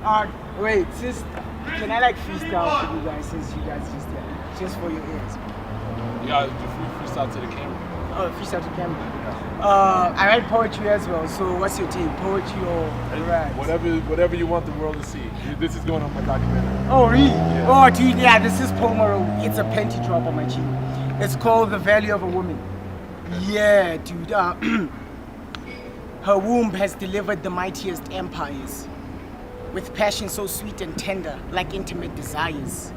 Wait, can I like freestyle for you guys since you guys just for your ears? Yeah, freestyle to the camera. Oh, freestyle to camera. I write poetry as well. So what's your take? Poetry or rap? Whatever you want the world to see. This is going on my documentary. Oh really? Yeah. Oh dude, yeah. This is Pomero. It's a panty drop on my cheek. It's called The Value of a Woman. Yeah, dude. Her womb has delivered the mightiest empires, with passion so sweet and tender, like intimate desires.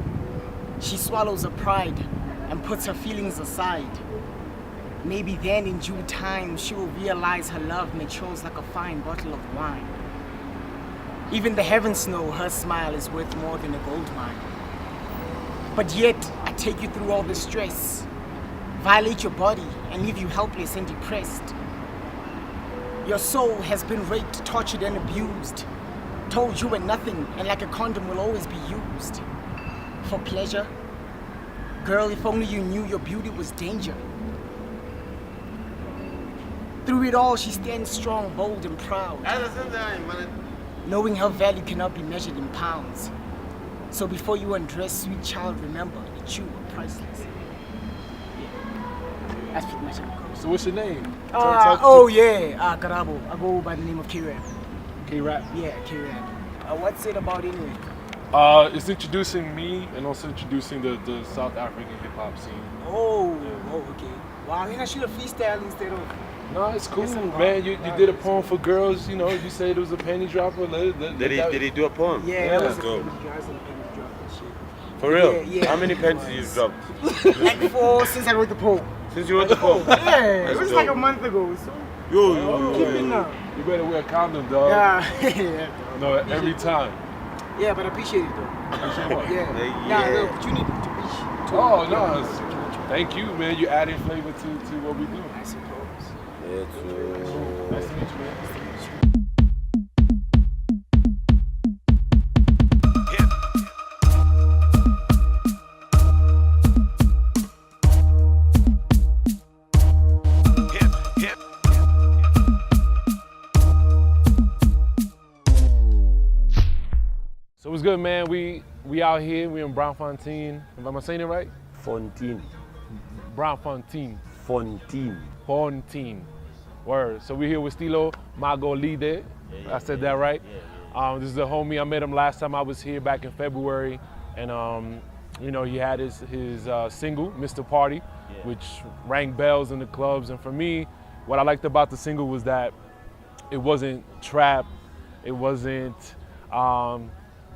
She swallows her pride and puts her feelings aside. Maybe then in due time she will realize her love matures like a fine bottle of wine. Even the heavens know her smile is worth more than a gold mine. But yet I take you through all the stress, violate your body and leave you helpless and depressed. Your soul has been raped, tortured and abused, told you were nothing and like a condom will always be used. For pleasure? Girl, if only you knew your beauty was danger. Through it all, she stands strong, bold and proud, knowing her value cannot be measured in pounds. So before you undress, sweet child, remember that you are priceless. Yeah. That's pretty much how it goes. So what's your name? Karabo. I go by the name of K-Rap. K-Rap? Yeah, K-Rap. What's it about anyway? It's introducing me and also introducing the South African hip hop scene. Okay. Wow, I should have freestyle instead of. No, it's cool, man. You did a poem for girls, you know. You said it was a panty dropper. Did he do a poem? Yeah, that was dope. a panty drop and shit. For real? Yeah. How many pens did you drop? Like 4 since I wrote the poem. Since you wrote the poem? Yeah, it was dope. like a month ago. So Yo. keep it now. You better wear a condom, dog. Yeah. No, every time. Yeah, but I appreciate it though. Appreciate what? Yeah. Yeah. The opportunity to reach. Oh, no. Thank you, man. You adding flavor to what we do. I suppose. Yeah, Nice to meet you, man. So what's good, man? We out here. We in Bronx-born. Am I saying it right? Fontaine. Bronx-born. Word. So we're here with Stilo Magolide. I said that right? Yeah. This is a homie. I met him last time I was here back in February, and you know, he had his single, Mr. Party, which rang bells in the clubs. And for me, what I liked about the single was that it wasn't trap, it wasn't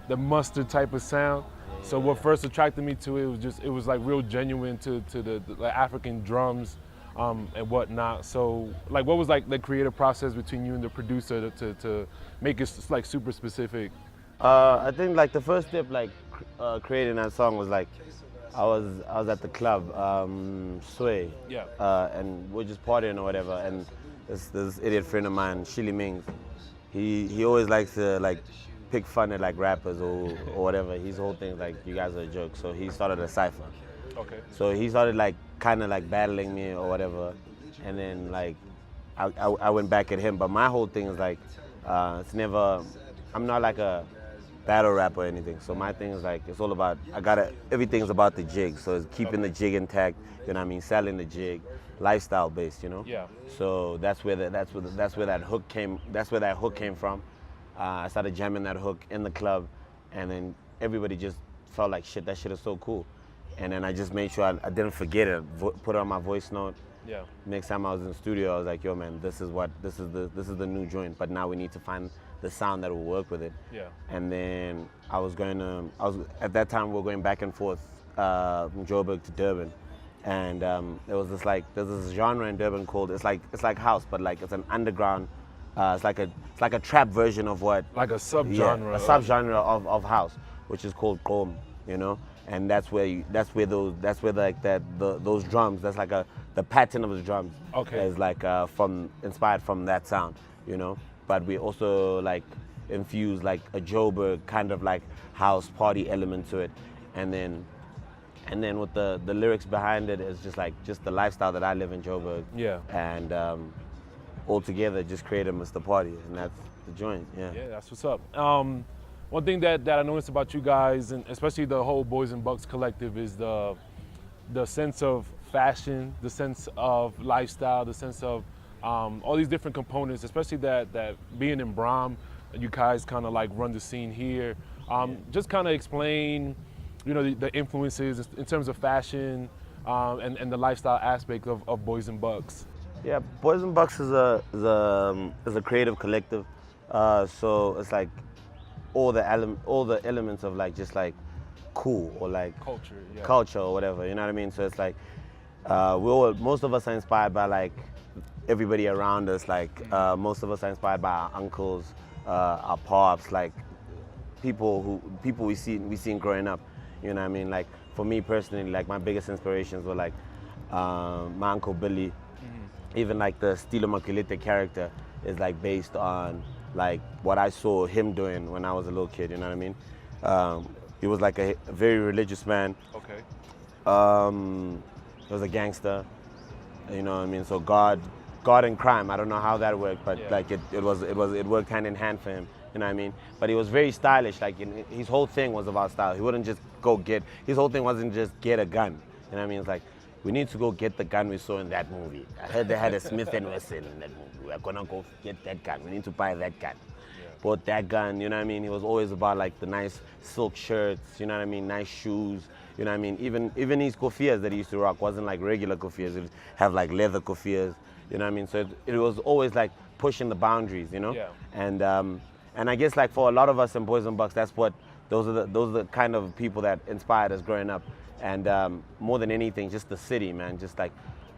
the mustard type of sound. So what first attracted me to it was like real genuine to the African drums and whatnot. So like, what was like the creative process between you and the producer to make it like super specific? I think like the first step, like creating that song was like, I was at the club, Sway, and we're just partying or whatever, and this idiot friend of mine, Shilly Mings, he always likes to like pick fun at like rappers or whatever. His whole thing is like, you guys are a joke. So he started a cypher. Okay. So he started like kind of like battling me or whatever, and then like I went back at him. But my whole thing is like, it's never, I'm not like a battle rap or anything. So my thing is like, it's all about, everything's about the jig. So it's keeping the jig intact, you know what I mean, selling the jig, lifestyle based, you know? Yeah. So that's where that hook came from. I started jamming that hook in the club, and then everybody just felt like, shit, that shit is so cool. And then I just made sure I didn't forget it, put it on my voice note. Yeah. Next time I was in the studio, I was like, yo man, this is the new joint, but now we need to find the sound that will work with it. Yeah. And then at that time we were going back and forth from Joburg to Durban. And there's this genre in Durban called, it's like house, but like it's an underground, it's like a trap version of what? Like a subgenre. Yeah, a subgenre of house, which is called Qom, you know? And that's where those drums, that's like the pattern of the drums. Okay. Is like inspired from that sound, you know? But we also like infuse like a Joburg kind of like house party element to it. And then with the lyrics behind it is just the lifestyle that I live in Joburg. Yeah. And all together just create a Mr. Party, and that's the joint. Yeah. Yeah, that's what's up. One thing that I noticed about you guys, and especially the whole Boys and Bucks collective, is the sense of fashion, the sense of lifestyle, the sense of all these different components, especially that being in Brom, you guys kind of like run the scene here. Just kind of explain, you know, the influences in terms of fashion and the lifestyle aspect of Boys and Bucks. Yeah, Boys and Bucks is a creative collective, so it's like all the elements of like just like cool or like culture or whatever. You know what I mean? So it's like most of us are inspired by like everybody around us. Like most of us are inspired by our uncles, our pops, like people we seen growing up. You know what I mean? Like for me personally, like my biggest inspirations were like my uncle Billy. Even like the Stilo Magolide character is like based on like what I saw him doing when I was a little kid. You know what I mean? He was like a very religious man. Okay. He was a gangster. You know what I mean? So God and crime. I don't know how that worked, but like it worked hand in hand for him. You know what I mean? But he was very stylish. Like his whole thing was about style. He wouldn't just his whole thing wasn't just get a gun. You know what I mean? It's like, we need to go get the gun we saw in that movie. I heard they had a Smith & Wesson in that movie. We're gonna go get that gun. We need to buy that gun. Bought that gun, you know what I mean? He was always about like the nice silk shirts, you know what I mean? Nice shoes, you know what I mean? Even his kofiyas that he used to rock wasn't like regular kofiyas. It would have like leather kofiyas, you know what I mean? So it was always like pushing the boundaries, you know? Yeah. And I guess like for a lot of us in Boys and Bucks, those are the kind of people that inspired us growing up. And more than anything, just the city, man. Just like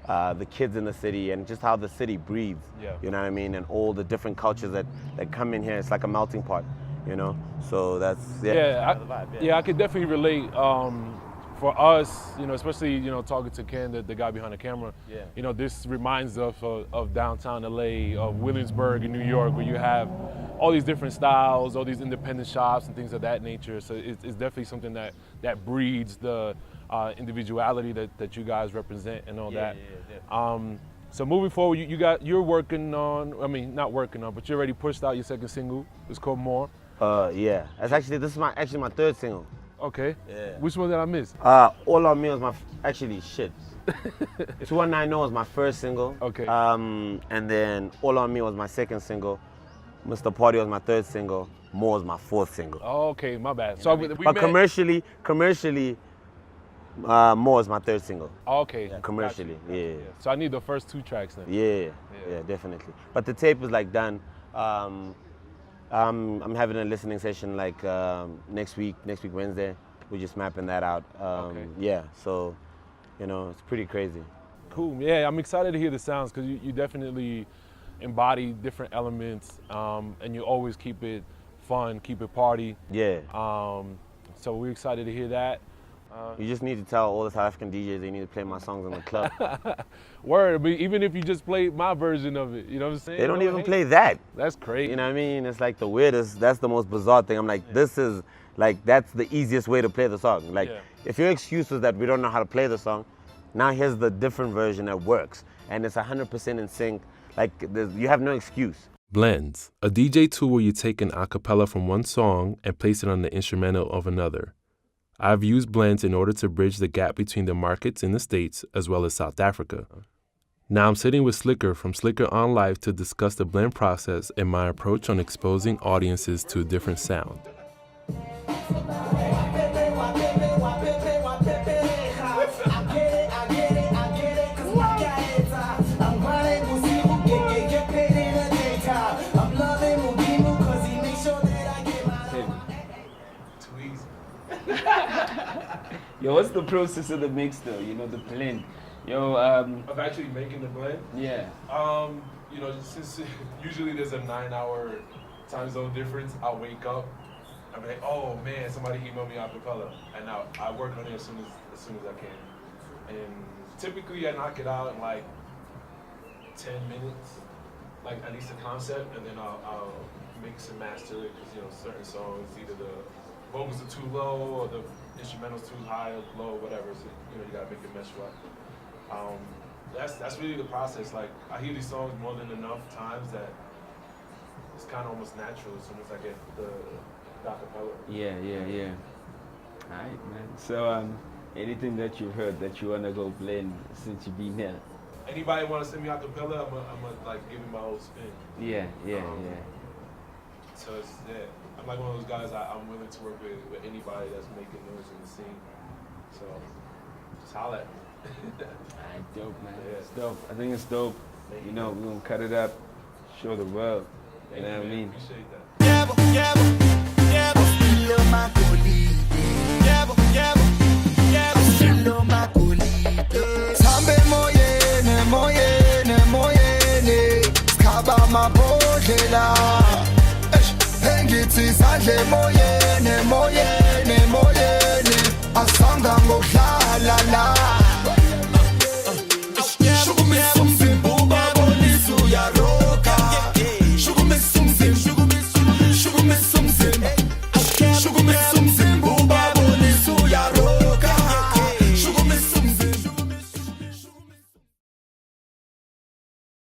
the kids in the city and just how the city breathes. Yeah. You know what I mean? And all the different cultures that come in here. It's like a melting pot, you know? So that's, I could definitely relate. For us, you know, especially, you know, talking to Ken, the guy behind the camera, you know, this reminds us of downtown LA, of Williamsburg in New York, where you have all these different styles, all these independent shops and things of that nature. So it's definitely something that breeds the individuality that you guys represent and all that. So moving forward, you're working on, I mean, not working on, but you already pushed out your second single. It's called More. Yeah. This is my third single. Okay. Yeah. Which one did I miss? All on Me was my, actually, shit. 2190 was my first single. Okay. And then All on Me was my second single. Mr. Party was my third single. More was my fourth single. Oh, okay, my bad. So but commercially, More is my third single. Okay. Yeah, commercially, yeah. So I need the first two tracks then. Yeah, definitely. But the tape is like done. I'm having a listening session like next week Wednesday. We're just mapping that out. Okay. Yeah, so, you know, it's pretty crazy. Cool. Yeah, I'm excited to hear the sounds because you definitely embody different elements and you always keep it fun, keep it party. Yeah. So we're excited to hear that. You just need to tell all the South African DJs they need to play my songs in the club. Word, I mean, even if you just play my version of it, you know what I'm saying? They don't even play that. That's crazy. You know what I mean? It's like the weirdest, that's the most bizarre thing. I'm like, this is, like, that's the easiest way to play the song. Like, if your excuse is that we don't know how to play the song, now here's the different version that works. And it's 100% in sync. Like, you have no excuse. Blends, a DJ tool where you take an acapella from one song and place it on the instrumental of another. I've used blends in order to bridge the gap between the markets in the States as well as South Africa. Now I'm sitting with Slicker from Slicker on Live to discuss the blend process and my approach on exposing audiences to a different sound. Yo, what's the process of the mix though? You know, the blend. Yo, Of actually making the blend? Yeah. You know, since usually there's a 9-hour time zone difference, I'll wake up, I'm like, oh man, somebody emailed me acapella, and I work on it as soon as I can. And typically I knock it out in like 10 minutes, like at least a concept, and then I'll mix and master it because, you know, certain songs, either the vocals are too low or the instrumental's too high or low, whatever. So, you know, you gotta make it mesh well. That's really the process. Like, I hear these songs more than enough times that it's kind of almost natural as soon as I get the acapella. Yeah. All right, man. So, anything that you've heard that you wanna go blend since you've been here? Anybody want to send me acapella? I'm gonna like give him my whole spin. Yeah. So I'm like one of those guys. I'm willing to work with anybody that's making noise in the scene. So just holla at me. Alright, dope, man. Yeah. It's dope. I think it's dope. You know, we're gonna cut it up, show the world. You know what I mean? Appreciate that. Stilo Magolide. Stilo Magolide. Sambe moyene. Skaba mabodlela. Engithi sadle moyene.